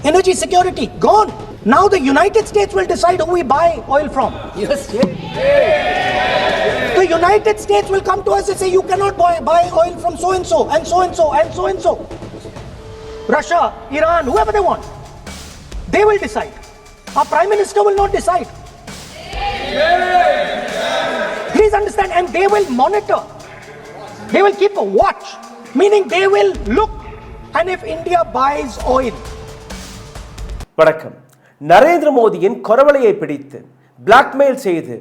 Energy security, gone. Now the United States will decide who we buy oil from. Yes, yes. The United States will come to us and say, you cannot buy oil from so-and-so, and so-and-so, and so-and-so. Russia, Iran, whoever they want. They will decide. Our Prime Minister will not decide. Please understand, and they will monitor. They will keep a watch, meaning they will look, and if India buys oil. வணக்கம். நரேந்திர மோடியின் கொரவலையை பிடித்து blackmail செய்து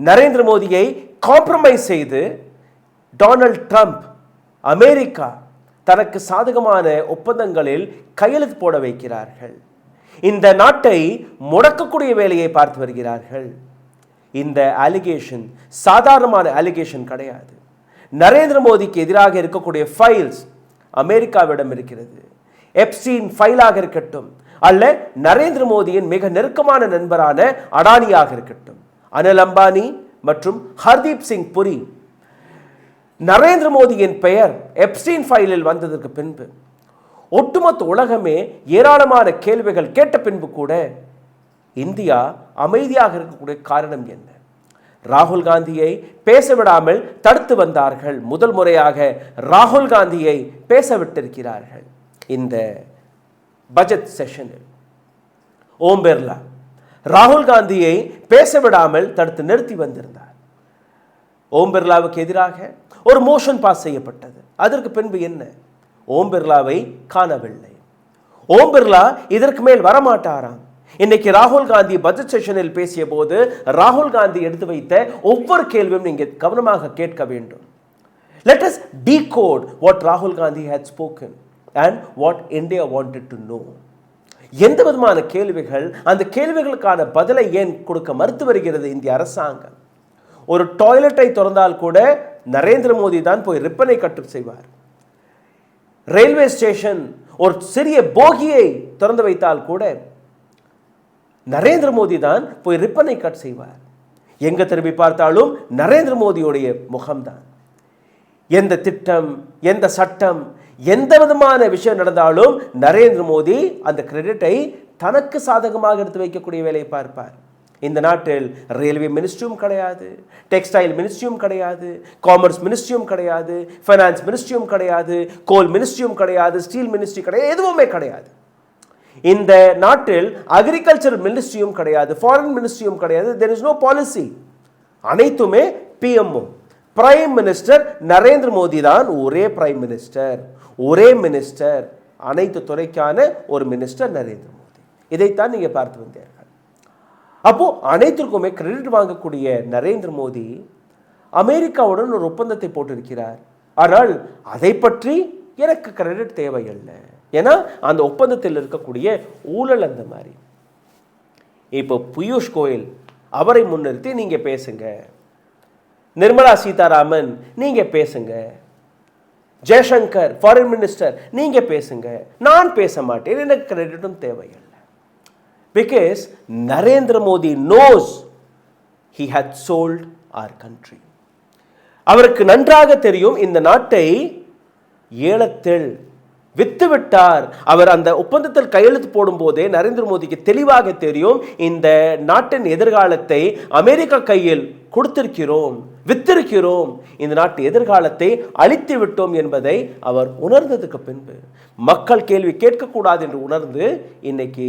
நரேந்திர மோடியை compromise செய்து Donald Trump America தனக்கு சாதகமான ஒப்பந்தங்களில் கையெழுத்து போட வைக்கிறார்கள். இந்த நாட்டை முடக்கக்கூடிய வேலையை பார்த்து வருகிறார்கள். இந்த அலிகேஷன் சாதாரணமான அலிகேஷன் கிடையாது. நரேந்திர மோடிக்கு எதிராக இருக்கக்கூடிய ஃபைல்ஸ் அமெரிக்காவிடம் இருக்கிறது. எப்ஸ்டீன் ஃபைலாக இருக்கட்டும், அல்ல நரேந்திர மோடியின் மிக நெருக்கமான நண்பரான அடானியாக இருக்கட்டும், அனில் அம்பானி மற்றும் ஹர்தீப் சிங் புரி, நரேந்திர மோடியின் பெயர் எப்ஸ்டீன் ஃபைலில் வந்ததற்கு பின்பு ஒட்டுமொத்த உலகமே ஏராளமான கேள்விகள் கேட்ட பின்பு கூட இந்தியா அமைதியாக இருக்கக்கூடிய காரணம் என்ன? ராகுல் காந்தியை பேச விடாமல் தடுத்து வந்தார்கள். முதல் முறையாக ராகுல் காந்தியை பேச விட்டிருக்கிறார்கள். இந்த பட்ஜெட் செஷனில் ஓம் பிர்லா ராகுல் காந்தியை பேச விடாமல் தடுத்து நிறுத்தி வந்திருந்தார். ஓம் பிர்லாவுக்கு எதிராக ஒரு மோஷன் பாஸ் செய்யப்பட்டது. அதற்கு பின்பு என்ன? ஓம் பிர்லாவை காணவில்லை. ஓம் பிர்லா இதற்கு மேல் வரமாட்டாராம். இன்னைக்கு ராகுல் காந்தி பட்ஜெட் செஷனில் பேசிய போது ராகுல் காந்தி எடுத்து வைத்த ஒவ்வொரு கேள்வியும் நீங்க கவனமாக கேட்க வேண்டும். Let us decode what Rahul Gandhi had spoken and what India wanted to know. எந்த விதமான கேள்விகள், அந்த கேள்விகளுக்கான பதிலை ஏன் கொடுக்க மறுத்து வருகிறது இந்திய அரசாங்கம்? ஒரு டாய்லெட்டை திறந்தால் கூட நரேந்திர மோடி தான் போய் ரிப்பனை கட்டு செய்வார். ரயில்வே ஸ்டேஷன் ஒரு சிறிய போகியை திறந்து வைத்தால் கூட நரேந்திர மோடி தான் போய் ரிப்பனை கட் செய்வார். எங்க திரும்பி பார்த்தாலும் நரேந்திர மோடியுடைய முகம்தான். எந்த திட்டம், எந்த சட்டம், எந்த விதமான விஷயம் நடந்தாலும் நரேந்திர மோடி அந்த கிரெடிட்டை தனக்கு சாதகமாக எடுத்து வைக்கக்கூடிய வேலையை பார்ப்பார். இந்த நாட்டில் ரயில்வே மினிஸ்ட்ரியும் கிடையாது, டெக்ஸ்டைல் மினிஸ்ட்ரியும் கிடையாது, காமர்ஸ் மினிஸ்ட்ரியும் கிடையாது, ஃபைனான்ஸ் மினிஸ்ட்ரியும் கிடையாது, கோல் மினிஸ்ட்ரியும் கிடையாது, ஸ்டீல் மினிஸ்ட்ரி கிடையாது, எதுவுமே கிடையாது. இந்த நாட்டில் அக்ரிகல்ச்சர் மினிஸ்ட்ரியும் கிடையாது, ஃபாரின் மினிஸ்ட்ரியும் கிடையாது. there is no policy. அனைத்துமே BMO, prime minister Narendra Modi தான் ஒரே பிரைம் மினிஸ்டர், ஒரே மினிஸ்டர், அனைத்து துறைக்கான ஒரு மினிஸ்டர் நரேந்திர மோடி. இதைத்தான் நீங்க பார்த்து வந்தீர்கள். அப்போ அனைத்திற்குமே கிரெடிட் வாங்கக்கூடிய நரேந்திர மோடி அமெரிக்காவுடன் ஒரு ஒப்பந்தத்தை போட்டிருக்கிறார். ஆனால் அதை பற்றி எனக்கு கிரெடிட் தேவையில்லை. ஏன்னா அந்த ஒப்பந்தத்தில் இருக்கக்கூடிய ஊழல் அந்த மாதிரி. இப்போ பியூஷ் கோயல் அவரை முன்னிறுத்தி நீங்க பேசுங்க, நிர்மலா சீதாராமன் நீங்க பேசுங்க, ஜெய்சங்கர் ஃபாரின் மினிஸ்டர் நீங்க பேசுங்க, நான் பேச மாட்டேன், எனக்கு கிரெடிட்டும் தேவையில்லை. Because Narendra Modi knows he had sold our country. அவருக்கு நன்றாக தெரியும் இந்த நாட்டை ஏலத்தில் வித்துவிட்டார். அவர் அந்த ஒப்பந்தத்தில் கையெழுத்து போடும் போதே நரேந்திர மோடிக்கு தெளிவாக தெரியும் இந்த நாட்டின் எதிர்காலத்தை அமெரிக்கா கையில் கொடுத்திருக்கிறோம், வித்திருக்கிறோம், இந்த நாட்டு எதிர்காலத்தை அழித்து விட்டோம் என்பதை அவர் உணர்ந்ததுக்கு பின்பு மக்கள் கேள்வி கேட்கக்கூடாது என்று உணர்ந்து இன்னைக்கு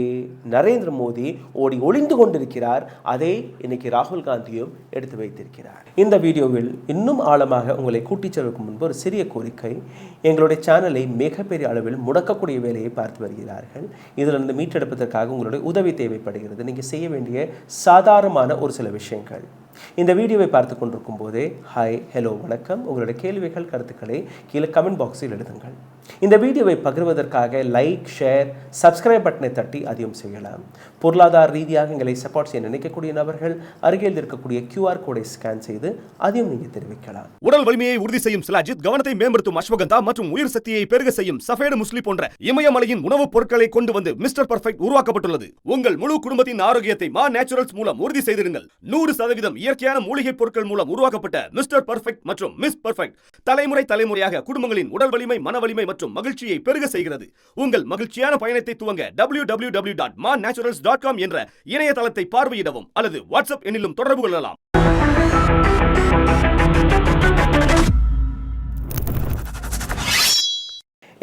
நரேந்திர மோடி ஓடி ஒளிந்து கொண்டிருக்கிறார். அதை இன்னைக்கு ராகுல் காந்தியும் எடுத்து வைத்திருக்கிறார். இந்த வீடியோவில் இன்னும் ஆழமாக உங்களை கூட்டிச் செல்வதற்கு முன்பு ஒரு சிறிய கோரிக்கை. எங்களுடைய சேனலை மிகப்பெரிய அளவில் முடக்கக்கூடிய வேலையை பார்த்து வருகிறார்கள். இதிலிருந்து மீட்டெடுப்பதற்காக உங்களுடைய உதவி தேவைப்படுகிறது. நீங்கள் செய்ய வேண்டிய சாதாரணமான ஒரு சில விஷயங்கள். இந்த வீடியோவை பார்த்து கொண்டிருக்கும் போதே ஹாய், ஹலோ, வணக்கம், உங்களுடைய கேள்விகள், கருத்துக்களை கீழே கமெண்ட் பாக்ஸில் எழுதுங்கள். இந்த வீடியோவை பகிர்வதற்காக லைக், ஷேர், சப்ஸ்கிரைப் பட்டனை தட்டி அதிகம் செய்யலாம். பொருளாதார ரீதியாக எங்களை சப்போர்ட் செய்ய நினைக்கக்கூடிய நபர்கள் அருகில் இருக்கக்கூடிய QR கோடை ஸ்கேன் செய்து அதையும் நீங்கள் தெரிவிக்கலாம். உடல் வலிமையை உறுதி செய்யும் சிலாஜித், கவனத்தை மேம்படுத்தும் அஸ்வகந்தா மற்றும் உயிர் சக்தியை பெருக செய்யும் சஃபேடு முஸ்லி போன்ற இமயமலையின் உணவுப் பொருட்களை கொண்டு வந்து மிஸ்டர் பர்ஃபெக்ட் உருவாக்கப்பட்டுள்ளது. உங்கள் முழு குடும்பத்தின் ஆரோக்கியத்தை மா நேச்சுரல்ஸ் மூலம் உறுதி செய்திருங்கள். 100% இயற்கையான மூலிகை பொருட்கள் மூலம் உருவாக்கப்பட்ட மிஸ்டர் பர்ஃபெக்ட் மற்றும் மிஸ் பர்ஃபெக்ட் தலைமுறை தலைமுறையாக குடும்பங்களின் உடல் வலிமை, மன வலிமை மற்றும் மகிழ்ச்சியை பெருக செய்கிறது. உங்கள் மகிழ்ச்சியான பயணத்தை துவங்க www.mannaturals.com என்ற இணையதளத்தை பார்வையிடவும் அல்லது வாட்ஸ்அப் எண்ணிலும் தொடர்பு கொள்ளலாம்.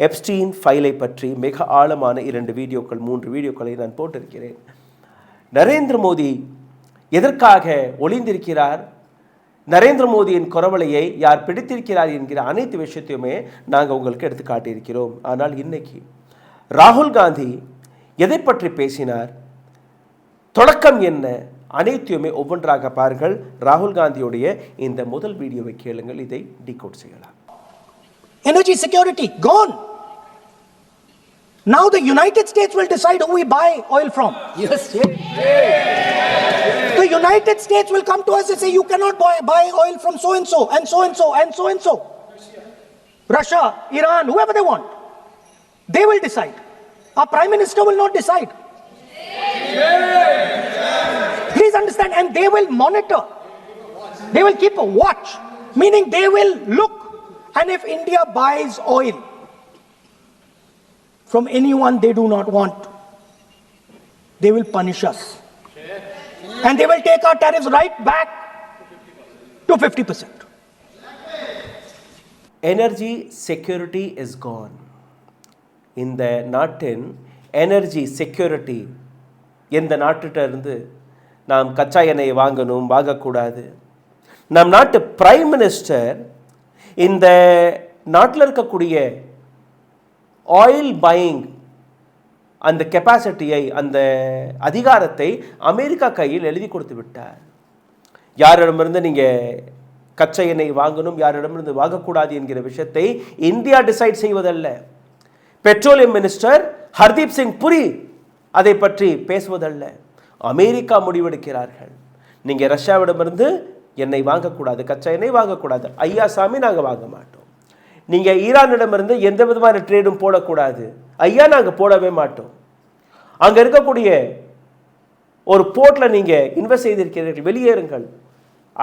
எப்ஸ்டீன் ஃபைலை பற்றி மிக ஆழமான 2 வீடியோக்கள் 3 வீடியோக்களை நான் போட்டிருக்கிறேன். நரேந்திர மோடி எதற்காக ஒளிந்திருக்கிறார், நரேந்திர மோடியின் குரவலையை யார் பிடித்திருக்கிறார் என்கிற அனைத்து விஷயத்தையுமே நாங்கள் உங்களுக்கு எடுத்து காட்டியிருக்கிறோம். ஆனால் இன்னைக்கு ராகுல் காந்தி எதை பற்றி பேசினார், தொடக்கம் என்ன, அனைத்தையுமே ஒவ்வொன்றாக பாருங்கள். ராகுல் காந்தியுடைய இந்த முதல் வீடியோவை கேளுங்கள், இதை டீகோட் செய்யலாம். Energy security gone. Now the United States will decide who we buy oil from. Yes. The United States will come to us and say, you cannot buy oil from so and so and so and so and so and so. Russia, Iran, whoever they want, they will decide. Our Prime Minister will not decide. Please understand, and they will monitor. They will keep a watch, meaning they will look. And if India buys oil from anyone they do not want, they will punish us. And they will take our tariffs right back to 50%. Energy security is gone. இந்த நாட்டின் energy security, எந்த நாட்டிட்ட இருந்து நாம் கச்சா எண்ணெயை வாங்கக்கூடாது. நம் நாட்டு பிரைம் மினிஸ்டர் இந்த நாட்டில் இருக்கக்கூடிய ஆயில் பையிங் அந்த கெப்பாசிட்டியை, அந்த அதிகாரத்தை அமெரிக்கா கையில் எழுதி கொடுத்து விட்டார். யாரிடமிருந்து நீங்கள் கச்சா எண்ணெய் வாங்கணும், யாரிடமிருந்து வாங்கக்கூடாது என்கிற விஷயத்தை இந்தியா டிசைட் செய்வதல்ல. பெட்ரோலியம் மினிஸ்டர் ஹர்தீப் சிங் புரி அதை பற்றி பேசுவதல்ல, அமெரிக்கா முடிவெடுக்கிறார்கள். நீங்கள் ரஷ்யாவிடமிருந்து எண்ணெய் வாங்கக்கூடாது, கச்சா எண்ணெய் வாங்கக்கூடாது, ஐயா சாமி நாங்கள் வாங்க மாட்டோம். நீங்கள் ஈரானிடமிருந்து எந்த விதமான ட்ரேடும் போடக்கூடாது, ஐயா நாங்கள் போடவே மாட்டோம். அங்கே இருக்கக்கூடிய ஒரு போர்ட்டில் நீங்கள் இன்வெஸ்ட் செய்திருக்கிறீர்கள், வெளியேறுங்கள்.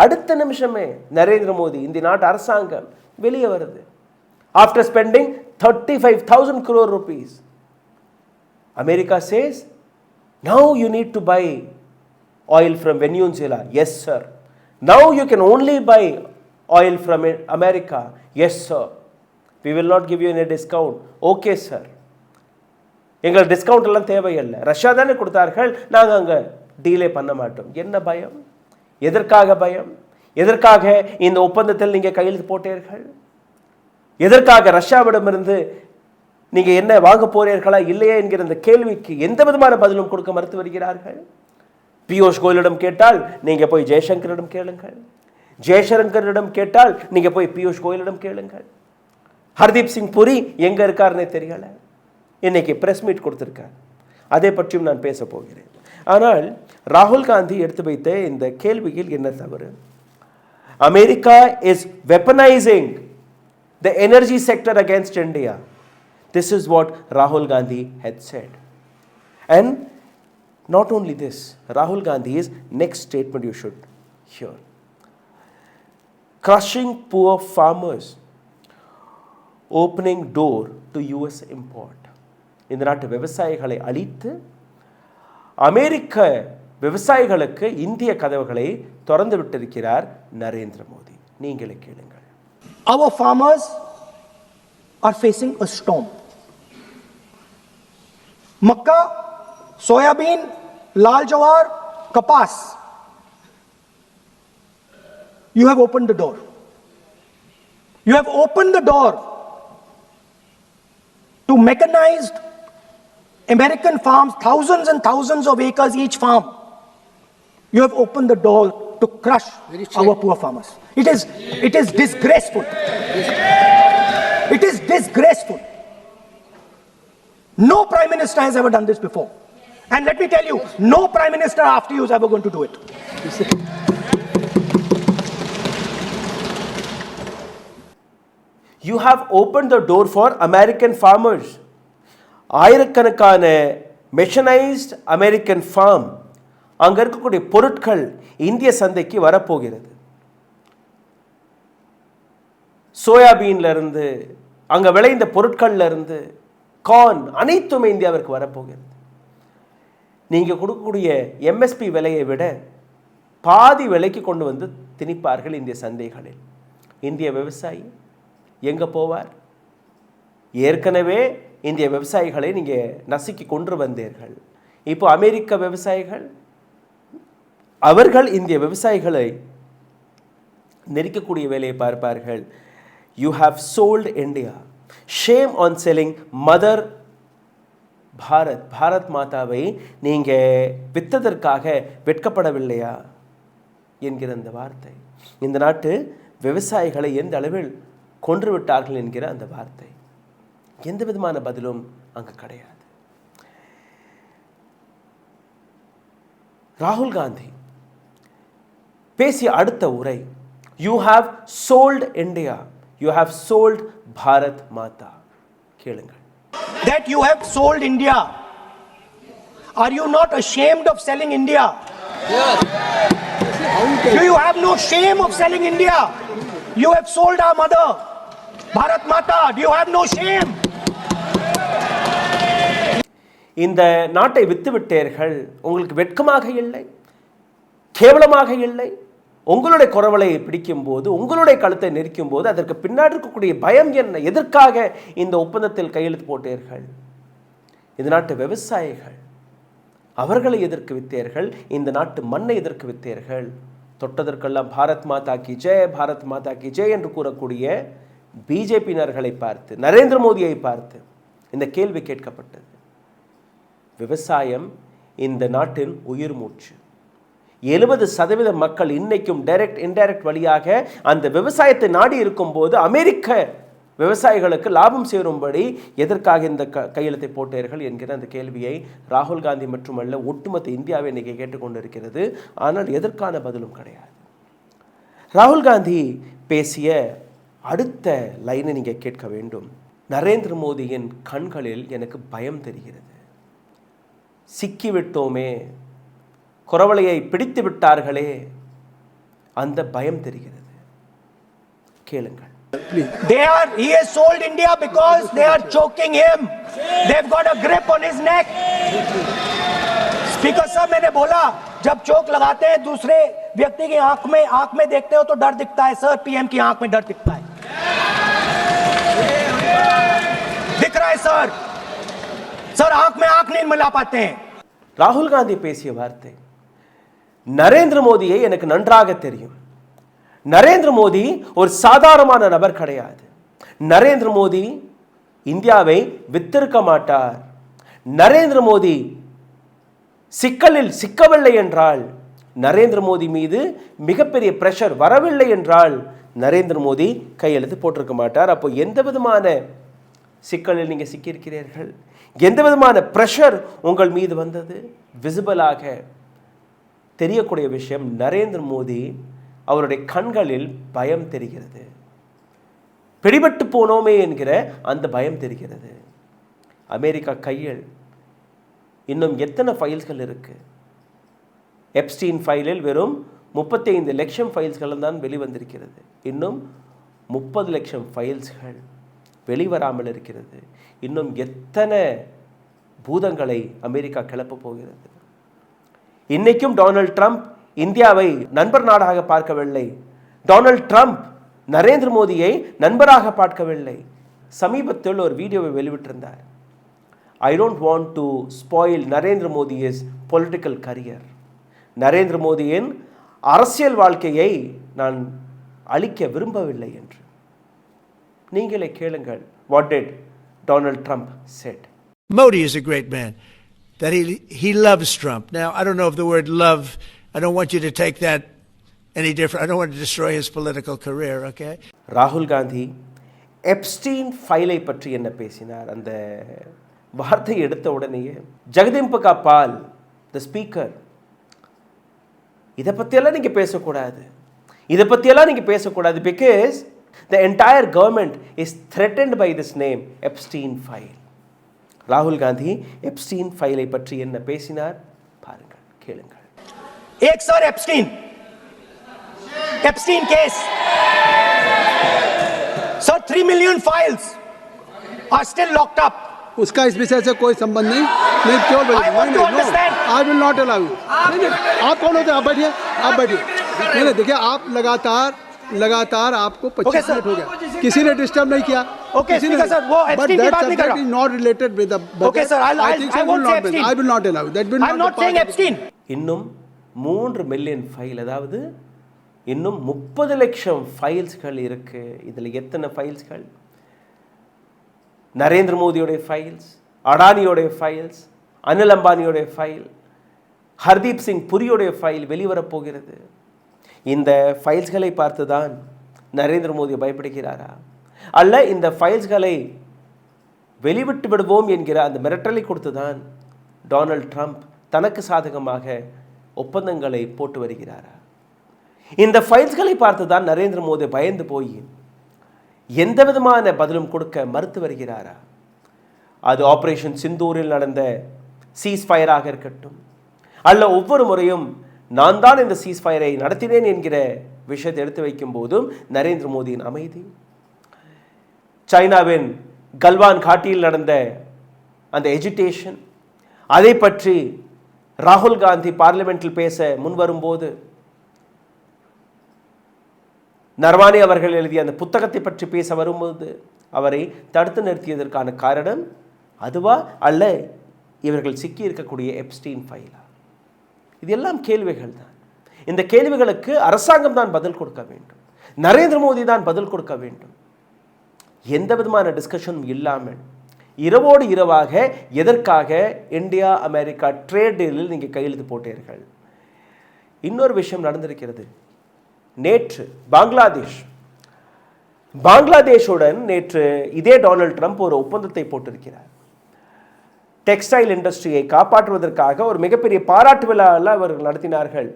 அடுத்த நிமிஷமே நரேந்திர மோடி, இந்த நாட்டு அரசாங்கம் வெளியே வருது. After spending 35,000 crore rupees, America says, now you need to buy oil from Venezuela. Yes, sir. Now you can only buy oil from America. Yes, sir. We will not give you any discount. Okay, sir. எங்களுக்கு discount எல்லாம் தேவையில்லை, Russia தானே கொடுத்தார்கள், நாங்கள் அங்கே delay பண்ண மாட்டோம். என்ன பயம்? எதற்காக பயம்? எதற்காக இந்த ஒப்பந்தத்தில் நீங்கள் கையெழுத்து போட்டீர்கள்? எதற்காக ரஷ்யாவிடமிருந்து நீங்கள் என்ன வாங்க போறீர்களா இல்லையா என்கிற இந்த கேள்விக்கு எந்த விதமான பதிலும் கொடுக்க மறுத்து வருகிறார்கள். பியூஷ் கோயலிடம் கேட்டால் நீங்கள் போய் ஜெய்சங்கரிடம் கேளுங்கள், ஜெய்சங்கரிடம் கேட்டால் நீங்கள் போய் பியூஷ் கோயலிடம் கேளுங்கள். ஹர்தீப் சிங் புரி எங்கே இருக்காருன்னே தெரியல, இன்னைக்கு பிரஸ் மீட் கொடுத்துருக்கார், அதை பற்றியும் நான் பேச போகிறேன். ஆனால் ராகுல் காந்தி எடுத்து வைத்த இந்த கேள்வியில் என்ன தவறு? America is weaponizing the energy sector against India. This is what Rahul Gandhi had said. And not only this, Rahul Gandhi's next statement you should hear. Crushing poor farmers, opening door to US import. இந்த நாட்டு விவசாயிகளை அழித்து அமெரிக்க விவசாயிகளுக்கு இந்திய கதவுகளை திறந்து விட்டிருக்கிறார் நரேந்திர மோடி. நீங்களே கேளுங்கள். Our farmers are facing a storm. Makka, soybean, lal jawar, kapas. You have opened the door. You have opened the door to mechanized American farms, thousands and thousands of acres each farm. You have opened the door to crush our poor farmers. It is disgraceful. It is disgraceful. No Prime Minister has ever done this before. And let me tell you, no Prime Minister after you is ever going to do it. You have opened the door for American farmers. ஆயிரக்கணக்கான மெஷனைஸ்ட் American form அங்க இருக்கக்கூடிய பொருட்கள் இந்திய சந்தைக்கு வரப்போகிறது. சோயாபீன்ல இருந்து அங்க விளைந்த பொருட்கள்ல இருந்து கார்ன் அனைத்துமே இந்தியாவிற்கு வரப்போகிறது. நீங்க கொடுக்கக்கூடிய எம்எஸ்பி விலையை விட பாதி விலைக்கு கொண்டு வந்து திணிப்பார்கள் இந்திய சந்தைகளில். இந்திய விவசாயி எங்க போவார்? ஏற்கனவே இந்திய விவசாயிகளை நீங்க நசுக்கி கொன்று வந்தீர்கள். இப்போ அமெரிக்க விவசாயிகள் அவர்கள் இந்திய விவசாயிகளை நெருக்கக்கூடிய வேலையை பார்ப்பார்கள். You have sold India. Shame on selling Mother Bharat. Bharat மாதாவை நீங்க வித்ததற்காக வெட்கப்படவில்லையா என்கிற அந்த வார்த்தை, இந்த நாட்டு விவசாயிகளை எந்த அளவில் கொன்று விட்டார்கள் என்கிற அந்த வார்த்தை, எந்த விதமான பதிலும் அங்கு கிடையாது. ராகுல் காந்தி பேசிய அடுத்த உரை, you have sold India, you have sold Bharat மாதா. கேளுங்கள். That you have sold India. Are you not ashamed of selling India? Yes. Do you have no shame of selling India? You have sold our mother, Bharat Mata. Do you have no shame? இந்த நாட்டை வித்துவிட்டீர்கள், உங்களுக்கு வெட்கமாக இல்லை, கேவலமாக இல்லை? உங்களுடைய குரவலையை பிடிக்கும் போது, உங்களுடைய கழுத்தை நெரிக்கும் போது அதற்கு பின்னாடி இருக்கக்கூடிய பயம் என்ன? எதற்காக இந்த ஒப்பந்தத்தில் கையெழுத்து போட்டீர்கள்? இந்த நாட்டு விவசாயிகள் அவர்களை எதற்கு வித்தீர்கள்? இந்த நாட்டு மண்ணை எதற்கு வித்தீர்கள்? தொட்டதற்கெல்லாம் பாரத் மாதா கி ஜெய், பாரத் மாதா கி ஜெய் என்று கூறக்கூடிய பிஜேபியினர்களை பார்த்து, நரேந்திர மோடியை பார்த்து இந்த கேள்வி கேட்கப்பட்டது. விவசாயம் இந்த நாட்டின் உயிர் மூச்சு. 70% மக்கள் இன்னைக்கும் டைரக்ட் இன்டைரக்ட் வழியாக அந்த விவசாயத்தை நாடி இருக்கும் போது அமெரிக்க விவசாயிகளுக்கு லாபம் சேரும்படி எதற்காக இந்த கையெழுத்தை போட்டீர்கள் என்கிற அந்த கேள்வியை ராகுல் காந்தி மட்டுமல்ல ஒட்டுமொத்த இந்தியாவை இன்னைக்கு கேட்டுக்கொண்டிருக்கிறது. ஆனால் எதற்கான பதிலும் கிடையாது. ராகுல் காந்தி பேசிய அடுத்த லைனை நீங்க கேட்க வேண்டும். நரேந்திர மோடியின் கண்களில் எனக்கு பயம் தெரிகிறது. சிக்கிவிட்டோமே, குரவலையை பிடித்து விட்டார்களே, அந்த பயம் தெரிகிறது. கேளுங்கள். He has sold India because they are choking him. They've got a grip on his neck. Speaker साहब, मैंने बोला जब चोक लगाते हैं दूसरे व्यक्ति की आंख में देखते हो तो डर दिखता है सर, पीएम की आंख में डर दिखता है, दिख रहा है सर, सर आंख में आंख नहीं मिला पाते हैं. ராகுல் காந்தி பேசிய வார்த்தை, நரேந்திர மோடியை எனக்கு நன்றாக தெரியும். நரேந்திர மோடி ஒரு சாதாரணமான நபர் கிடையாது. நரேந்திர மோடி இந்தியாவை வித்திருக்க மாட்டார். நரேந்திர மோடி சிக்கலில் சிக்கவில்லை என்றால், நரேந்திர மோடி மீது மிகப்பெரிய பிரஷர் வரவில்லை என்றால் நரேந்திர மோடி கையெழுத்து போட்டிருக்க மாட்டார். அப்போ எந்த விதமான சிக்கலில் நீங்க சிக்கியிருக்கிறீர்கள்? எந்த விதமான பிரஷர் உங்கள் மீது வந்தது? விசிபிளாக தெரியக்கூடிய விஷயம், நரேந்திர மோடி அவருடைய கண்களில் பயம் தெரிகிறது. பிடிபட்டு போனோமே என்கிற அந்த பயம் தெரிகிறது. அமெரிக்கா கையில் இன்னும் எத்தனை ஃபைல்ஸ்கள் இருக்கு? எப்ஸ்டீன் ஃபைலில் வெறும் 35 லட்சம் ஃபைல்ஸ்கள் தான் வெளிவந்திருக்கிறது. இன்னும் 30 லட்சம் ஃபைல்ஸ்கள் வெளிவராமல் இருக்கிறது. இன்னும் எத்தனை பூதங்களை அமெரிக்கா கிளப்ப போகிறது? இன்னைக்கும் டொனால்ட் ட்ரம்ப் இந்தியாவை நண்பர் நாடாக பார்க்கவில்லை. டொனால்ட் ட்ரம்ப் நரேந்திர மோடியை நண்பராக பார்க்கவில்லை. சமீபத்தில் ஒரு வீடியோவை வெளிவிட்டிருந்தார். I don't want to spoil Narendra Modi's political career. Narendra மோடியின் அரசியல் வாழ்க்கையை நான் அழிக்க விரும்பவில்லை என்று. நீங்களே கேளுங்கள். What did Donald Trump said? Modi is a great man. That he loves Trump. Now, I don't know if the word love, I don't want you to take that any different. I don't want to destroy his political career, okay? ராகுல் Gandhi Epstein ஃபைலை பற்றி என்ன பேசினார்? அந்த வார்த்தை எடுத்த உடனேயே ஜெகதீம்பகா பால், the speaker, இதை பற்றியெல்லாம் நீங்கள் பேசக்கூடாது, இதை பற்றியெல்லாம் நீங்கள் பேசக்கூடாது, because the entire government is threatened by this name, Epstein file. ராகுல் காந்தி எப்ஸ்டீன் ஃபைலை பற்றி என்ன பேசினார்? பாருங்கள், கேளுங்கள். एक sir Epstein case sir 3 million files are still locked up. उसका इस विषय से कोई संबंध नहीं, मैं क्यों बोल I want to understand. I will not allow you. आप कौन होते हैं? आप बैठिए, आप बैठिए। नहीं देखिए, आप लगातार आपको 25 मिनट हो गया, किसी ने डिस्टर्ब नहीं किया। Okay, speaker sir, वो Epstein की बात नहीं कर रहा। Not related with the Okay sir, I won't say Epstein. I will not allow that will I'm not saying Epstein. இன்னும் 3 மில்லியன் ஃபைல், அதாவது இன்னும் 30 லட்சம் ஃபைல்ஸ்கள் இருக்கு. இதில் எத்தனை ஃபைல்ஸ்கள்? நரேந்திர மோடியோடைய ஃபைல்ஸ், அடானியோடைய ஃபைல்ஸ், அனில் அம்பானியோடைய ஃபைல், ஹர்தீப் சிங் புரியோடைய ஃபைல் வெளிவரப்போகிறது. இந்த ஃபைல்ஸ்களை பார்த்து தான் நரேந்திர மோடி பயப்படுகிறாரா, அல்ல இந்த ஃபைல்ஸ்களை வெளிவிட்டு விடுவோம் என்கிற அந்த மிரட்டலை கொடுத்து தான் டொனால்ட் ட்ரம்ப் தனக்கு சாதகமாக ஒப்பந்தங்களை போட்டு வருகிறாரா? இந்த ஃபைல்ஸ்களை பார்த்து தான் நரேந்திர மோடி பயந்து போய் எந்த விதமான பதிலும் கொடுக்க மறுத்து வருகிறாரா? அது ஆபரேஷன் சிந்தூரில் நடந்த சீஸ்ஃபயராக இருக்கட்டும், அல்ல ஒவ்வொரு முறையும் நான் தான் இந்த சீஸ்ஃபயரை நடத்தினேன் என்கிற விஷயத்தை எடுத்து வைக்கும் போதும் நரேந்திர மோடியின் அமைதி, சைனாவின் கல்வான் காட்டியில் நடந்த அந்த எஜிடேஷன், அதை பற்றி ராகுல் காந்தி பார்லிமெண்டில் பேச முன்வரும்போது நர்வானே அவர்கள் எழுதிய அந்த புத்தகத்தை பற்றி பேச வரும்போது அவரை தடுத்து நிறுத்தியதற்கான காரணம் அதுவா, அல்ல இவர்கள் சிக்கி இருக்கக்கூடிய எப்ஸ்டீன் ஃபைலா? இதெல்லாம் கேள்விகள் தான். இந்த கேள்விகளுக்கு அரசாங்கம் தான் பதில் கொடுக்க வேண்டும், நரேந்திர மோடி தான் பதில் கொடுக்க வேண்டும். எந்த விதமான டிஸ்கஷனும் இல்லாமல் இரவோடு இரவாக எதற்காக இந்தியா அமெரிக்கா ட்ரேட் டீலில் நீங்கள் கையெழுத்து போட்டீர்கள்? இன்னொரு விஷயம் நடந்திருக்கிறது. நேற்று பாங்களாதேஷுடன் நேற்று இதே டொனால்ட் ட்ரம்ப் ஒரு ஒப்பந்தத்தை போட்டிருக்கிறார். டெக்ஸ்டைல் இண்டஸ்ட்ரியை காப்பாற்றுவதற்காக ஒரு மிகப்பெரிய பாராட்டு விழாவில் அவர்கள் நடத்தினார்கள்.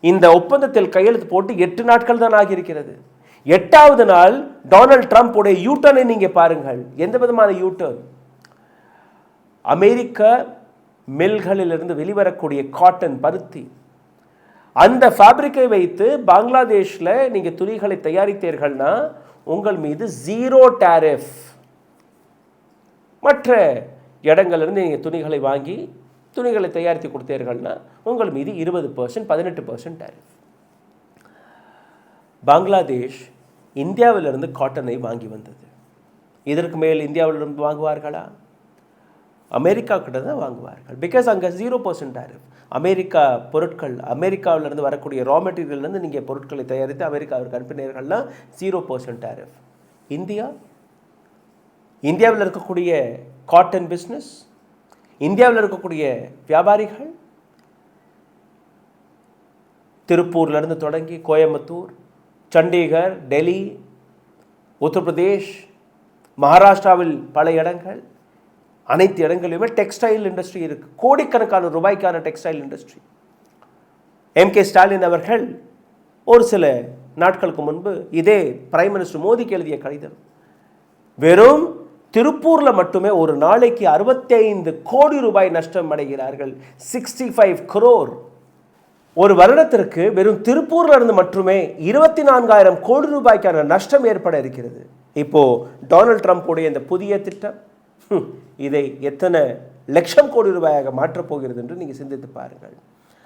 இந்த ஒப்பந்தத்தில் கையெழுத்து போட்டு 8 நாட்கள் தான் ஆகியிருக்கிறது. 8வது நாள் டொனால்ட் ட்ரம்ப் உடைய யூட்டர்னை நீங்க பாருங்கள். எந்த விதமான யூட்டர்ன்? அமெரிக்க மில்களிலிருந்து வெளிவரக்கூடிய காட்டன், பருத்தி, அந்த ஃபேப்ரிக்கை வைத்து பங்களாதேஷில் நீங்கள் துணிகளை தயாரித்தீர்கள்னா உங்கள் மீது 0 டேரிஃப். மற்ற இடங்களிலிருந்து நீங்கள் துணிகளை வாங்கி துணிகளை தயாரித்து கொடுத்தீர்கள்னா உங்கள் மீது 20%, 18% டேரிஃப். பங்களாதேஷ் இந்தியாவிலிருந்து காட்டனை வாங்கி வந்தது. இதற்கு மேல் இந்தியாவிலிருந்து வாங்குவார்களா? அமெரிக்கா கிட்ட தான் வாங்குவார்கள். பிகாஸ் அங்கே 0% டேரிஃப். அமெரிக்கா பொருட்கள், அமெரிக்காவிலிருந்து வரக்கூடிய ரா மெட்டீரியல்லேருந்து நீங்கள் பொருட்களை தயாரித்து அமெரிக்காவிற்கு அனுப்பினீர்கள்னா 0% டேரிஃப். இந்தியாவில் இருக்கக்கூடிய காட்டன் பிஸ்னஸ், இந்தியாவில் இருக்கக்கூடிய வியாபாரிகள் திருப்பூர்லேருந்து தொடங்கி கோயம்புத்தூர், சண்டிகர், டெல்லி, உத்தரப்பிரதேஷ், மகாராஷ்டிராவில் பல இடங்கள், அனைத்து இடங்களிலுமே டெக்ஸ்டைல் இண்டஸ்ட்ரி இருக்கு. கோடிக்கணக்கான ரூபாய்க்கான டெக்ஸ்டைல் இண்டஸ்ட்ரி. MK ஸ்டாலின் அவர்கள் ஒரு சில நாட்களுக்கு முன்பு இதே பிரைம் மினிஸ்டர் மோடிக்கு எழுதிய கடிதம், வெறும் திருப்பூரில் மட்டுமே ஒரு நாளைக்கு 65 கோடி ரூபாய் நஷ்டம் அடைகிறார்கள். 65 crore. ஒரு வருடத்திற்கு வெறும் திருப்பூர்ல இருந்து மட்டுமே 24,000 கோடி ரூபாய்க்கான நஷ்டம் ஏற்பட இருக்கிறது. இப்போ டொனால்ட் ட்ரம்ப் உடைய இந்த புதிய திட்டம் இதை எத்தனை லட்சம் கோடி ரூபாயாக மாற்றப் போகிறது என்று நீங்க சிந்தித்து பாருங்கள்.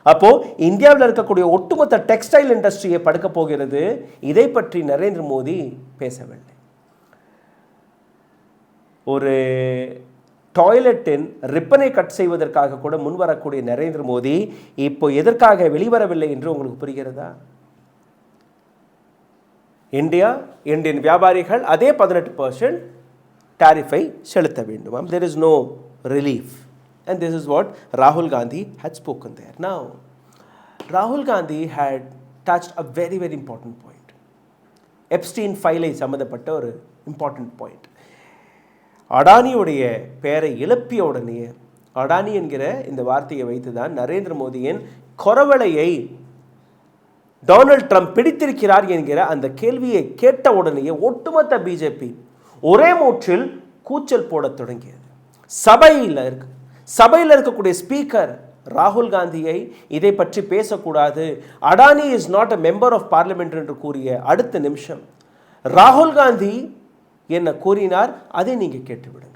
அப்போ இந்தியாவில் இருக்கக்கூடிய ஒட்டுமொத்த டெக்ஸ்டைல் இண்டஸ்ட்ரியை படுக்க போகிறது. இதை பற்றி நரேந்திர மோடி பேசவில்லை. ஒரு டாய்லெட்டின் ரிப்பனை கட் செய்வதற்காக கூட முன்வரக்கூடிய நரேந்திர மோடி இப்போ எதற்காக வெளிவரவில்லை என்று உங்களுக்கு புரிகிறதா? இந்தியன் வியாபாரிகள் அதே 18% டாரிஃபை செலுத்த வேண்டும். There is no relief. And this is what Rahul Gandhi had spoken there. Now, Rahul Gandhi had touched a very, very important point. Epstein file சம்பந்தப்பட்ட ஒரு important point. அடானியுடைய பெயரை எழுப்பிய உடனே, அடானி என்கிற இந்த வார்த்தையை வைத்துதான் நரேந்திர மோடியின் கொரவலையை டொனால்ட் ட்ரம்ப் பிடித்திருக்கிறார் என்கிற அந்த கேள்வியை கேட்ட உடனேயே ஒட்டுமொத்த பிஜேபி ஒரே மூச்சில் கூச்சல் போட தொடங்கியது. சபையில் இருக்கக்கூடிய ஸ்பீக்கர் ராகுல் காந்தியை இதை பற்றி பேசக்கூடாது, Adani is not a member of parliament என்று கூறிய அடுத்த நிமிஷம் ராகுல் காந்தி என்ன கூறினார் அதை நீங்க கேட்டுவிடுங்கள்.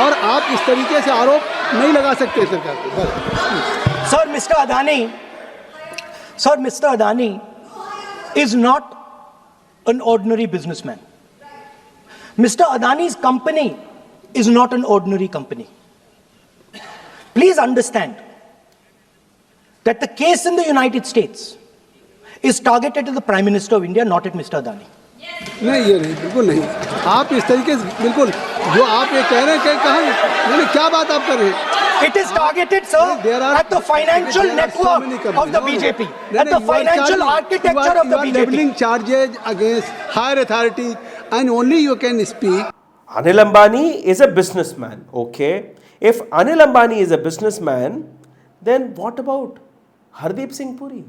और आप इस तरीके से आरोप नहीं लगा सकते सरकार पर. Sir, Mr. Adani is not an ordinary businessman. Mr. Adani's company is not an ordinary company. Please understand that the case in the United States is targeted at the Prime Minister of India, not at Mr. Adani. नहीं, ये नहीं, बिल्कुल नहीं. आप इस तरीके से बिल्कुल जो आप ये कह रहे हैं कहाँ नहीं, क्या बात आप कर रहे हैं? It is targeted, sir, at the financial network of the BJP, at the financial architecture of the BJP. Leveling charges against higher authorities, and only you can speak. Anil Ambani is a businessman, okay? If Anil Ambani is a businessman, then what about Hardeep Singh Puri?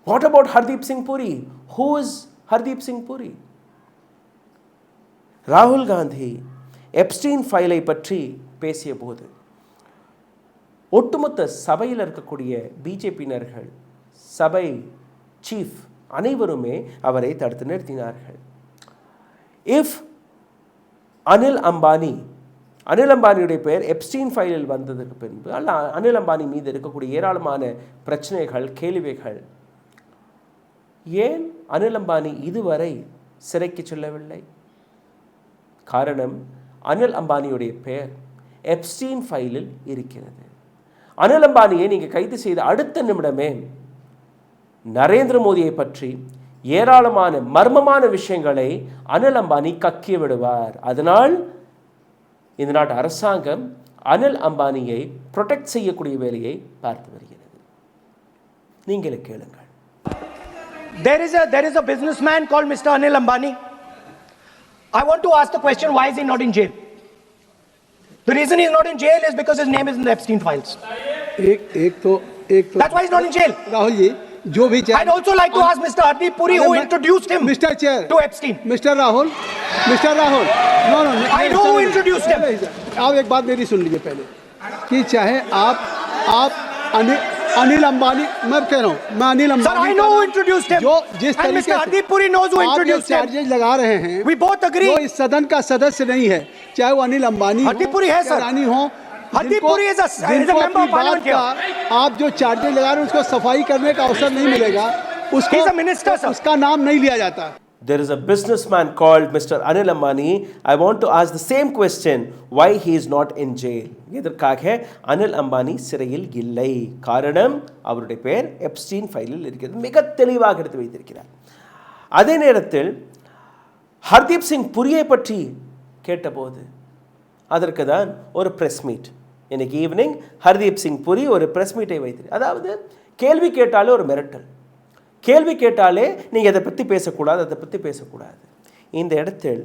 What about Hardeep Singh Puri? Who is Hardeep Singh Puri? ராகுல் Gandhi Epstein ஃபைலை பற்றி பேசிய போது ஒட்டுமொத்த சபையில் இருக்கக்கூடிய பிஜேபியினர்கள், சபை chief அனைவருமே அவரை தடுத்து நிறுத்தினார்கள். இஃப் அனில் அம்பானியுடைய பெயர் எப்ஸ்டீன் ஃபைலில் வந்ததுக்கு பின்பு அனில் அம்பானி மீது இருக்கக்கூடிய ஏராளமான பிரச்சனைகள், கேள்விகள், ஏன் அனில் அம்பானி இதுவரை சிறைக்கு செல்லவில்லை? காரணம், அனில் அம்பானியுடைய பெயர் எப்ஸ்டீன் ஃபைலில் இருக்கிறது. அனில் அம்பானியை நீங்கள் கைது செய்த அடுத்த நிமிடமே நரேந்திர மோடியை பற்றி ஏராளமான மர்மமான விஷயங்களை அனில் அம்பானி கக்கி விடுவார். அதனால் இந்த நாட்டு அரசாங்கம் அனில் அம்பானியை ப்ரொடெக்ட் செய்யக்கூடிய வேலையை பார்த்து வருகிறது. நீங்களே கேளுங்கள். There is a businessman called Mr. Anil Ambani. I want to ask the question, why is he not in jail? The reason he's not in jail is because his name is in the Epstein files. एक तो That's why he's not in jail. Rahul ji, जो भी I'd also like to ask Mr. Hardeep Puri, who introduced him Mr. Chair to Epstein. Mr. Rahul, no, I know who introduced him. आप एक बात मेरी सुन लीजिए पहले, कि चाहे आप अनिल अंबानी, मैं कह रहा हूँ, मैं Anil Ambani, Sir, I know who introduced him. जो जिस and तरीके Mr. Hardeep Puri knows who introduced him. Charges लगा रहे हैं, We both agree. वो इस सदन का सदस्य नहीं है, चाहे वो अनिल अंबानी Hardeep Puri है, sir. रानी हो. Hardeep Puri is a member of parliament here. आप जो चार्जेस लगा रहे हैं उसको सफाई करने का अवसर नहीं मिलेगा, उसको He's a minister, sir. उसका नाम नहीं लिया जाता. There is a businessman called Mr. Anil Ambani. I want to ask the same question, why he is not in jail? எதற்காக அனில் அம்பானி சிறையில் இல்லை? காரணம், அவருடைய பெயர் எப்ஸ்டீன் ஃபைலில் இருக்கிறது. மிக தெளிவாக எடுத்து வைத்திருக்கிறார். அதே நேரத்தில் ஹர்தீப் சிங் புரியை பற்றி கேட்டபோது அதற்கு தான் ஒரு பிரஸ் மீட். இன்னைக்கு ஈவினிங் ஹர்தீப் சிங் புரி ஒரு பிரஸ் மீட்டை வைத்திரு, அதாவது கேள்வி கேட்டாலே ஒரு மிரட்டல், கேள்வி கேட்டாலே நீங்கள் அதை பற்றி பேசக்கூடாது. இந்த இடத்தில்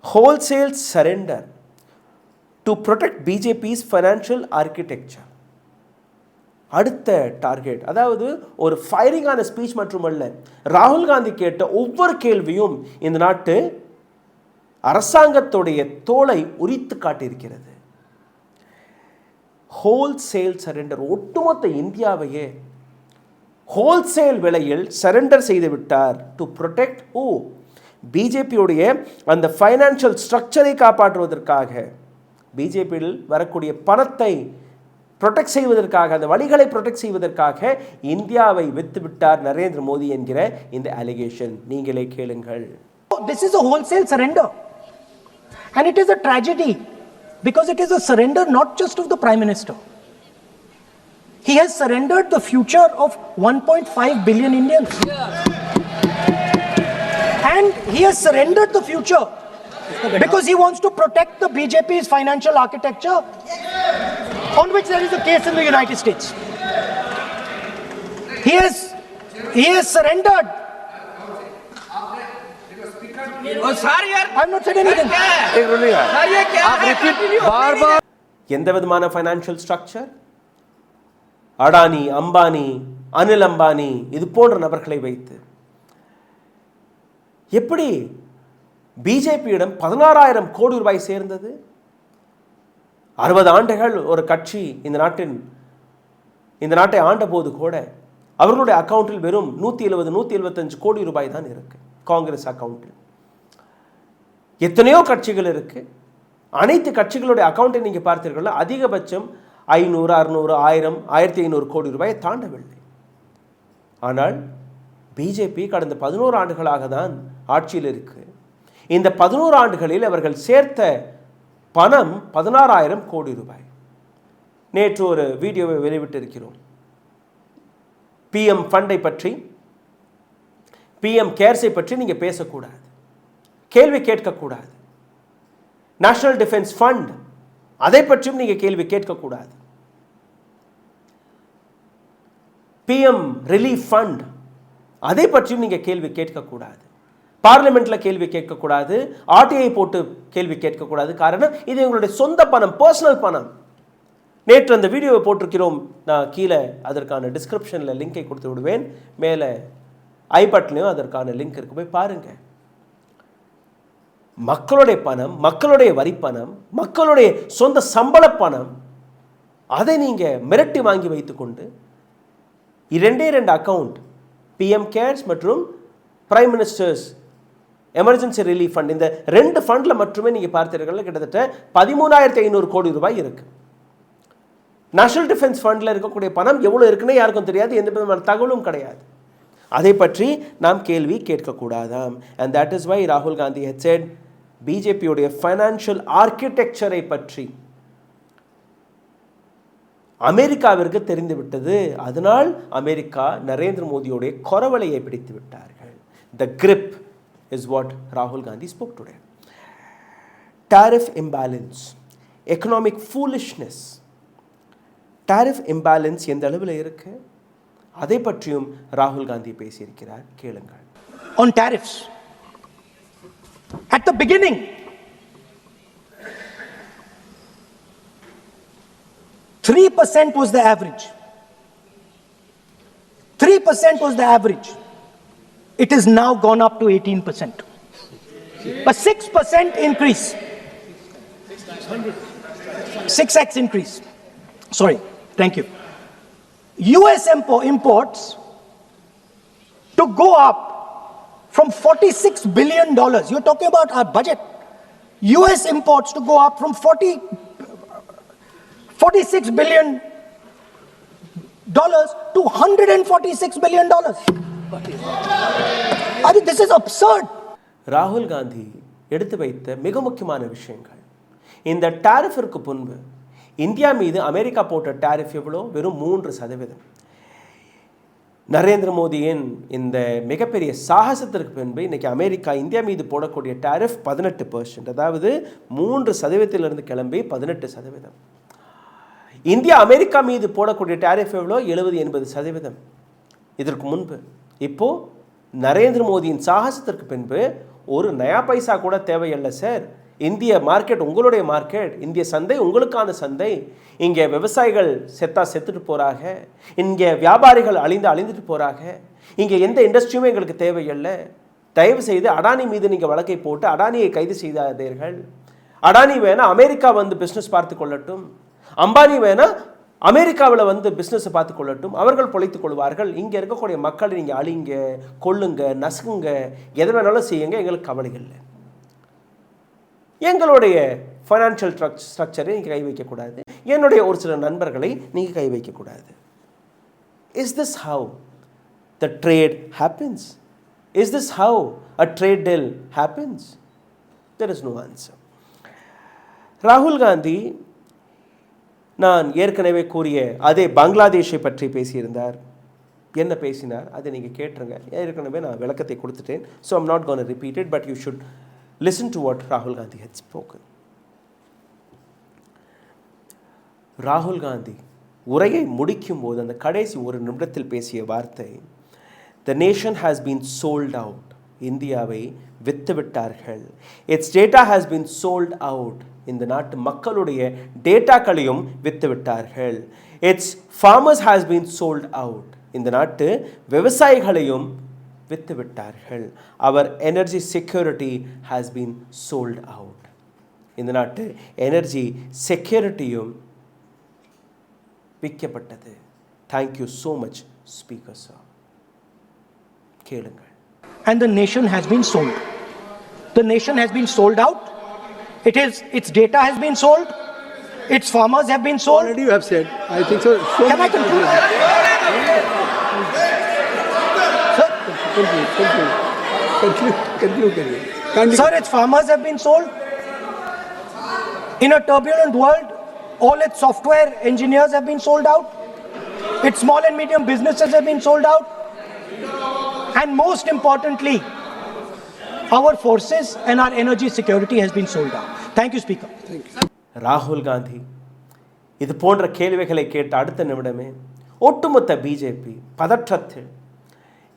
wholesale surrender to protect BJP's financial architecture அடுத்த டார்கெட். அதாவது ஒரு ஃபயரிங்கான ஸ்பீச் மட்டுமல்ல, ராகுல் காந்தி கேட்ட ஒவ்வொரு கேள்வியும் இந்த நாட்டு அரசாங்கத்துடைய தோலை உரித்து காட்டியிருக்கிறது. ஹோல்சேல் சரண்டர், ஒட்டுமொத்த இந்தியாவையே ஹோல்சேல் விலையில் சரண்டர் செய்து விட்டார். டு ப்ரொடெக்ட் பிஜேபியுடைய அந்த ஃபைனான்ஷியல் ஸ்ட்ரக்சரை காப்பாற்றுவதற்காக, பிஜேபியில் வரக்கூடிய பணத்தை ப்ரொடெக்ட் செய்வதற்காக, அந்த வழிகளை ப்ரொடெக்ட் செய்வதற்காக இந்தியாவை வித்து விட்டார் நரேந்திர மோடி என்கிற இந்த அலிகேஷன். நீங்களே கேளுங்கள். This is a wholesale surrender. And it is a tragedy because it is a surrender not just of the Prime Minister. He has surrendered the future of 1.5 billion Indians. And he has surrendered the future because he wants to protect the BJP's financial architecture, on which there is a case in the United States. He has surrendered. I'm not saying anything. எந்த விதமான financial structure? Adani, Ambani, Anil Ambani இது போன்ற நபர்களை வைத்து எப்படி பிஜேபியிடம் 16,000 கோடி ரூபாய் சேர்ந்தது? 60 ஆண்டுகள் ஒரு கட்சி இந்த நாட்டை ஆண்ட போது கூட அவர்களுடைய அக்கௌண்ட்டில் வெறும் 170-175 கோடி ரூபாய் தான் இருக்கு. காங்கிரஸ் அக்கௌண்ட்டில் எத்தனையோ கட்சிகள் இருக்கு. அனைத்து கட்சிகளுடைய அக்கௌண்ட்டை நீங்க பார்த்தீர்கள், அதிகபட்சம் 500, 600, 1000, 1500 கோடி ரூபாயை தாண்டவில்லை. ஆனால் பிஜேபி கடந்த 11 ஆண்டுகளாக தான் ஆட்சியில் இருக்கு. இந்த 11 ஆண்டுகளில் அவர்கள் சேர்த்த பணம் 16,000 கோடி ரூபாய். நேற்று ஒரு வீடியோவை வெளியிட்டிருக்கிறோம். பிஎம் ஃபண்டை பற்றி, பிஎம் கேர்ஸை பற்றி நீங்க பேசக்கூடாது, கேள்வி கேட்கக்கூடாது. நேஷனல் டிஃபென்ஸ் ஃபண்ட் அதை பற்றியும் நீங்க கேள்வி கேட்கக்கூடாது. பிஎம் ரிலீஃப் ஃபண்ட் அதை பற்றியும் நீங்க கேள்வி கேட்கக்கூடாது. பார்லிமெண்ட்ல கேள்வி கேட்கக்கூடாது, ஆர்டிஐ போட்டு கேள்வி கேட்கக்கூடாது. காரணம், இது எங்களுடைய சொந்த பணம், பர்சனல் பணம். நேற்று அந்த வீடியோவை போட்டிருக்கிறோம். நான் கீழே அதற்கான டிஸ்கிரிப்ஷனில் லிங்கை கொடுத்து விடுவேன். மேலே ஐ பட்டன்லையும் அதற்கான லிங்க் இருக்கு, போய் பாருங்க. மக்களுடைய பணம், மக்களுடைய வரி பணம், மக்களுடைய சொந்த சம்பள பணம், அதை நீங்க மிரட்டி வாங்கி வைத்துக்கொண்டு 2 அக்கவுண்ட், பிஎம் கேர்ஸ் மற்றும் prime ministers emergency relief fund, இந்த 2 ஃபண்ட்ல மட்டுமே நீங்க பார்த்தீர்கள் கிட்டத்தட்ட 13,500 கோடி ரூபாய் இருக்கு. நேஷனல் டிஃபென்ஸ் ஃபண்ட்ல இருக்கக்கூடிய பணம் எவ்வளவு இருக்குன்னு யாருக்கும் தெரியாது, எந்த விதமான தகவலும் கிடையாது. அதை பற்றி நாம் கேள்வி கேட்கக்கூடாதாம். அண்ட் தட் இஸ் வை ராகுல் காந்தி had said பிஜேபியுடைய ஃபைனான்சியல் ஆர்கிடெக்சரை பற்றி அமெரிக்காவிற்கு தெரிந்துவிட்டது. அதனால் அமெரிக்கா நரேந்திர மோடியோடைய கொரவலையை பிடித்து விட்டார்கள். The grip is what Rahul Gandhi spoke today. Tariff imbalance, economic foolishness. Tariff imbalance எந்த அளவில் இருக்கு அதை பற்றியும் ராகுல் காந்தி பேசியிருக்கிறார். கேளுங்கள். On tariffs, at the beginning, $3% was the average. 3% was the average. It has now gone up to 18%. A 6% increase. 6x increase. Sorry, thank you. US imports to go up from $46 billion. You're talking about our budget. US imports to go up from $46 billion to $146 billion. I mean, this is absurd. ராகுல் காந்தி எடுத்து வைத்த மிக முக்கியமான விஷயங்கள். இந்த டாரிஃபிற்கு முன்பு India மீது America போட்ட டாரிஃப் எவ்வளோ? வெறும் 3%. நரேந்திர மோடியின் இந்த மிகப்பெரிய சாகசத்திற்கு பின்பு இன்னைக்கு அமெரிக்கா இந்தியா மீது போடக்கூடிய டாரிஃப் 18%. அதாவது 3% கிளம்பி 18%. இந்தியா அமெரிக்கா மீது போடக்கூடிய டாரிஃப் எவ்வளோ? 70-80%. இதற்கு முன்பு. இப்போ நரேந்திர மோடியின் சாகசத்திற்கு பின்பு ஒரு நயா பைசா கூட தேவையில்லை சார். இந்திய மார்க்கெட் உங்களுடைய மார்க்கெட், இந்திய சந்தை உங்களுக்கான சந்தை. இங்கே விவசாயிகள் செத்துட்டு போகிறாங்க, இங்கே வியாபாரிகள் அழிந்துட்டு போகிறாங்க, இங்கே எந்த இண்டஸ்ட்ரியுமே எங்களுக்கு தேவையில்லை. தயவு செய்து அடானி மீது நீங்கள் வழக்கை போட்டு அடானியை கைது செய்தாதீர்கள். அடானி வேணா அமெரிக்கா வந்து பிஸ்னஸ் பார்த்து கொள்ளட்டும், அம்பானி வேணா அமெரிக்காவில் வந்து பிஸ்னஸை பார்த்து கொள்ளட்டும், அவர்கள் பொழைத்துக் கொள்வார்கள். இங்கே இருக்கக்கூடிய மக்களை நீங்கள் அழிங்க, கொள்ளுங்க, நசுங்க, எதை வேணாலும் செய்யுங்க, எங்களுக்கு கவலை இல்லை. எங்களுடைய ஃபைனான்ஷியல் ஸ்ட்ரக்சரை நீங்கள் கை வைக்கக்கூடாது, என்னுடைய ஒரு சில நண்பர்களை நீங்கள் கை வைக்கக்கூடாது. Is this how the trade happens? Is this how a trade deal happens? There is no answer. ராகுல் காந்தி நான் ஏற்கனவே கூறிய அதே பங்களாதேஷை பற்றி பேசியிருந்தார். என்ன பேசினார் அதை நீங்கள் கேட்டுருங்க. ஏற்கனவே நான் விளக்கத்தை கொடுத்துட்டேன். So I'm not cone repeat it, but you should listen to what Rahul Gandhi had spoken. ராகுல் காந்தி உரையை முடிக்கும் போது அந்த கடைசி ஒரு நிமிடத்தில் பேசிய வார்த்தை, the nation has been sold out. இந்தியாவை விற்றுவிட்டார்கள். its data has been sold out. இந்த நாட்டு மக்களுடைய டேட்டாக்களையும் விற்றுவிட்டார்கள். its farmers has been sold out. இந்த நாட்டு விவசாயிகளையும் விற்றுவிட்டார்கள். அவர் energy security has been sold out. இந்த நாட்டு எனர்ஜி செக்யூரிட்டியும் விற்கப்பட்டது. Thank you so much speaker sir. கேளுங்கள். And the nation has been sold. The nation has been sold out. Its data has been sold. Its farmers have been sold. Already you have said. I think so. Can I conclude? Sir, conclude. Sir, its farmers have been sold. In a turbulent world, all its software engineers have been sold out. Its small and medium businesses have been sold out. And most importantly, our forces and our energy security has been sold out. Thank you, Speaker. Thank you. ராகுல் காந்தி இது போன்ற கேள்விகளை கேட்ட அடுத்த நிமிடமே ஒட்டுமொத்த BJP பதற்றத்தில்.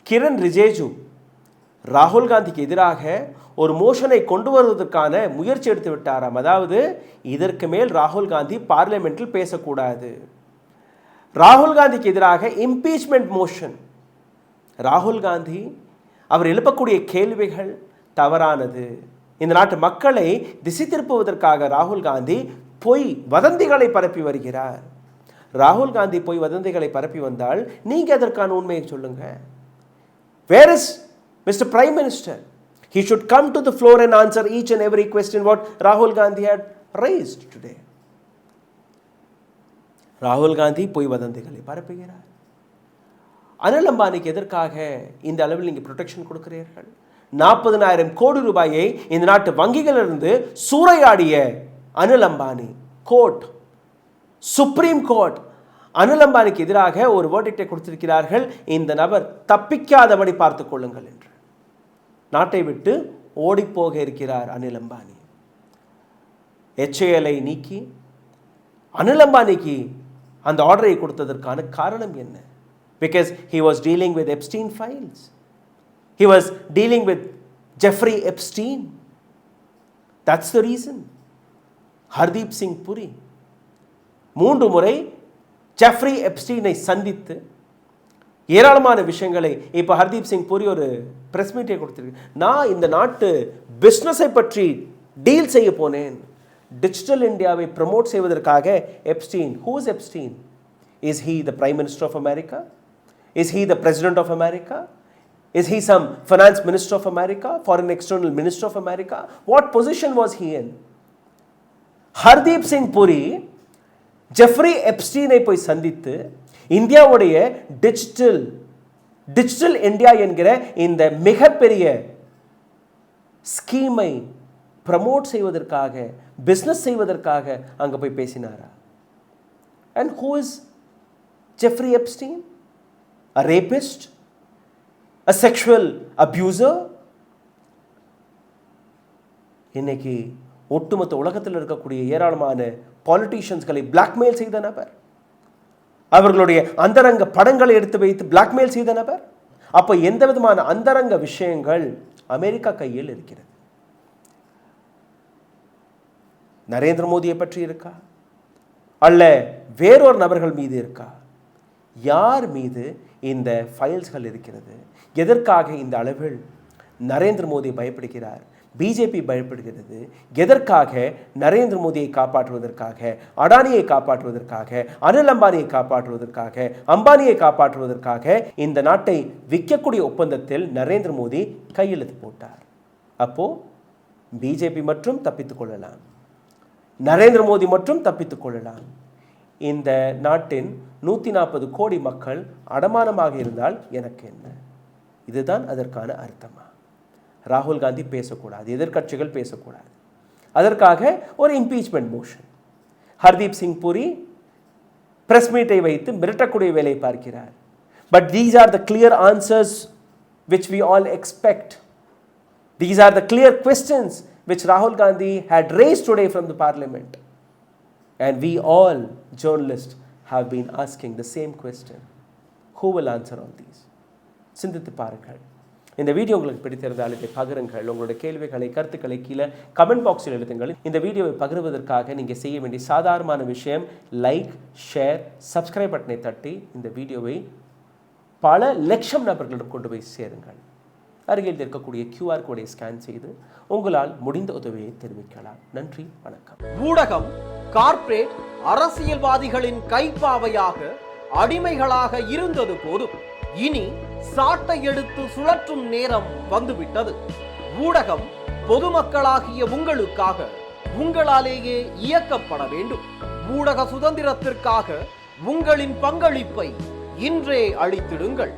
Kiran Rijiju ராகுல் காந்திக்கு எதிராக ஒரு மோஷனை கொண்டு வருவதற்கான முயற்சி எடுத்து விட்டாராம். அதாவது இதற்கு மேல் ராகுல் காந்தி பார்லிமெண்டில் பேசக்கூடாது. ராகுல் காந்திக்கு எதிராக இம்பீச்மெண்ட் மோஷன். ராகுல் காந்தி அவர் எழுப்பக்கூடிய கேள்விகள் தவறானது. இந்த நாட்டு மக்களை திசை திருப்புவதற்காக ராகுல் காந்தி பொய் வதந்திகளை பரப்பி வருகிறார். ராகுல் காந்தி பொய் வதந்திகளை பரப்பி வந்தால் நீங்க அதற்கான உண்மையை சொல்லுங்க. Where is Mr. Prime Minister? He should come to the floor and answer each and every question what Rahul Gandhi had raised today. ராகுல் காந்தி பொய் வதந்திகளை பரப்புகிறார். அனில் அம்பானிக்கு எதற்காக இந்த அளவில் நீங்கள் ப்ரொடெக்ஷன் கொடுக்கிறீர்கள்? 40,000 கோடி ரூபாயை இந்த நாட்டு வங்கிகளிலிருந்து சூறையாடிய Anil Ambani court, supreme court Anil அம்பானிக்கு எதிராக ஒரு வேர்டிக்டை கொடுத்திருக்கிறார்கள். இந்த நபர் தப்பிக்காதபடி பார்த்துக் கொள்ளுங்கள் என்று. நாட்டை விட்டு ஓடிப்போக இருக்கிறார் அனில் அம்பானி. HAL நீக்கி அனில் அம்பானிக்கு அந்த ஆர்டரை கொடுத்ததற்கான காரணம் என்ன? Because he was dealing with Epstein files. He was dealing with Jeffrey Epstein. That's the reason. Hardeep Singh புரி 3 முறை ஜெஃப்ரி எப்ஸ்டீனை சந்தித்து ஏராளமான விஷயங்களை இப்போ ஹர்தீப் சிங் புரி ஒரு பிரஸ் மீட்டை கொடுத்திருக்கு. நான் இந்த நாட்டு பிஸ்னஸை பற்றி டீல் செய்ய போனேன். டிஜிட்டல் இந்தியாவை ப்ரமோட் செய்வதற்காக Epstein. Who is Epstein? Is he the prime minister of America? Is he the President of America? Is he some Finance Minister of America? Foreign External Minister of America? What position was he in? Hardeep Singh Puri Jeffrey எப்ஸ்டீனை போய் சந்தித்து இந்தியாவுடைய digital India என்கிற இந்த மிகப்பெரிய ஸ்கீமை promote செய்வதற்காக, business செய்வதற்காக அங்கே போய் பேசினாரா? And who is Jeffrey Epstein? A rapist? A sexual abuser? இன்னைக்கு ஒட்டுமொத்த உலகத்தில் இருக்கக்கூடிய ஏராளமான பாலிட்டிஷியன்ஸ்களை பிளாக்மெயில் செய்த நபர், அவர்களுடைய அந்தரங்க படங்களை எடுத்து வைத்து பிளாக்மெயில் செய்த நபர். அப்போ எந்த விதமான அந்தரங்க விஷயங்கள் அமெரிக்கா கையில் இருக்கிறது? நரேந்திர மோடியை பற்றி இருக்கா, அல்ல வேறொரு நபர்கள் மீது இருக்கா? யார் மீது இந்த ஃபைல்ஸ்கள் இருக்கிறது? எதற்காக இந்த அளவில் நரேந்திர மோடி பயப்படுகிறார், பிஜேபி பயப்படுகிறது? எதற்காக? நரேந்திர மோடியை காப்பாற்றுவதற்காக, அடானியை காப்பாற்றுவதற்காக, அனில் அம்பானியை காப்பாற்றுவதற்காக, அம்பானியை காப்பாற்றுவதற்காக இந்த நாட்டை விற்கக்கூடிய ஒப்பந்தத்தில் நரேந்திர மோடி கையெழுத்து போட்டார். அப்போ பிஜேபி மற்றும் தப்பித்துக் கொள்ளலாம், நரேந்திர மோடி மற்றும் தப்பித்துக் கொள்ளலாம். இந்த நாட்டின் 140 கோடி மக்கள் அடமானமாக இருந்தால் எனக்கு என்ன? இதுதான் அதற்கான அர்த்தமா? ராகுல் காந்தி பேசக்கூடாது, எதிர்க்கட்சிகள் பேசக்கூடாது, அதற்காக ஒரு இம்பீச்மெண்ட் மோஷன். ஹர்தீப் சிங் புரி பிரஸ் மீட்டை வைத்து மிரட்டக்கூடிய வேலை பார்க்கிறார். But these are the clear answers which we all expect. These are the clear questions which Rahul Gandhi had raised today from the parliament. And we all journalists have been asking the same question. Who will answer all these? சிந்தித்து பாருங்கள். இந்த video உங்களுக்கு பிடித்திருந்தால் இதை பகிருங்கள். உங்களுடைய கேள்விகளை, கருத்துக்களை கீழே கமெண்ட் பாக்ஸில் எழுதுங்கள். இந்த வீடியோவை பகிர்வதற்காக நீங்கள் செய்ய வேண்டிய சாதாரணமான விஷயம் லைக், ஷேர், சப்ஸ்கிரைப் பட்டனை தட்டி இந்த வீடியோவை பல லட்சம் நபர்களிடம் கொண்டு போய் சேருங்கள். அருகில் இருக்கக்கூடிய QR கோடை ஸ்கேன் செய்து உங்களால் முடிந்த உதவியை தெரிவிக்கலாம். நன்றி, வணக்கம். ஊடகம் கார்ப்பரேட் அரசியல்வாதிகளின் கைப்பாவையாக அடிமைகளாக இருந்தது போதும். இனி சாட்டை எடுத்து சுழற்றும் நேரம் வந்துவிட்டது. ஊடகம் பொதுமக்களாகிய உங்களுக்காக உங்களாலேயே இயக்கப்பட வேண்டும். ஊடக சுதந்திரத்திற்காக உங்களின் பங்களிப்பை இன்றே அளித்திடுங்கள்.